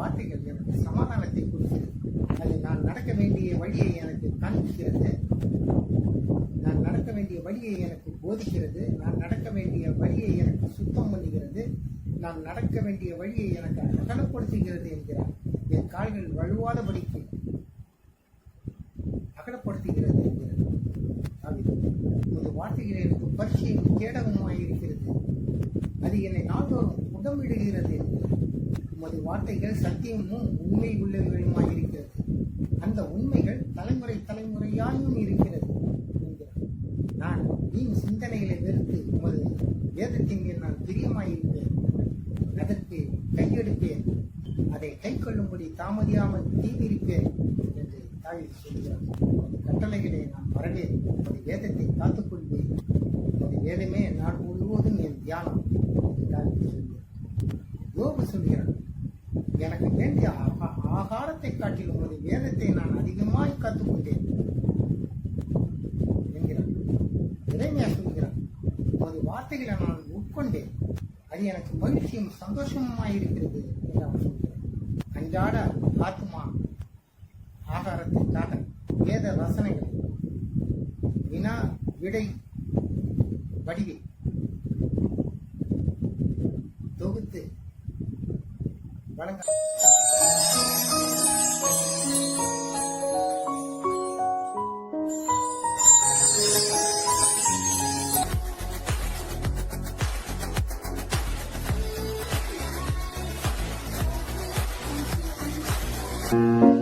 வார்த்தைகள் எனக்கு சமாதானத்தை கொடுக்கிறது. அது நான் நடக்க வேண்டிய வழியை எனக்கு காண்பிக்கிறது. நான் நடக்க வேண்டிய வழியை எனக்கு போதிக்கிறது. நான் நடக்க வேண்டிய வழியை எனக்கு சுத்தம் பண்ணுகிறது. நான் நடக்க வேண்டிய வழியை எனக்கு அகலப்படுத்துகிறது என்கிறார். என் கால்கள் வலுவாதபடிக்கு அகலப்படுத்துகிறது என்கிறது. உமது வார்த்தைகள் எனக்கு பரிசையும் கேடகமாய் இருக்கிறது. அது என்னை நாள்தோறும் உடம்பிடுகிறது என்கிறது. உமது வார்த்தைகள் சத்தியமும் உண்மை உள்ளவைகளுமாய் இருக்கிறது. அந்த உண்மைகள் தலைமுறை தலைமுறையாயும் இருக்கிறது என்கிறார். நான் வீண் சிந்தனைகளை வெறுத்து உமது வேதத்தின் மேல் நான் பிரியமாயிருப்பேன். அதற்கு கையெடுப்பேன். அதை கை கொள்ளும்படி தாமதியாமல் தீவிரிப்பேன் என்று தாவீது சொல்கிறார். கட்டளைகளை நான் வரவேன். அது வேதத்தை காத்துக்கொள்வேன். அது வேதமே நான் முழுவதும் என் தியானம் என்று தாவீது சொல்கிறார். யோபு சொல்கிறார், எனக்கு வேண்டிய ஆகாரத்தை காட்டிலும் உமது வேதத்தை நான் அதிகமாய் காத்துக்கொண்டேன் என்கிறார். இறைமையா சொல்கிறார், உமது வார்த்தைகளை நான் உட்கொண்டேன். அது எனக்கு மகிழ்ச்சியும் சந்தோஷமாயிருக்கிறது என்று அவர் சொல்கிறார். அன்றாட ஆத்மா ஆகாரத்திற்காக வேத ரசனைகள் வினா விடை வடிவில் தொகுத்து வழங்க Thank you.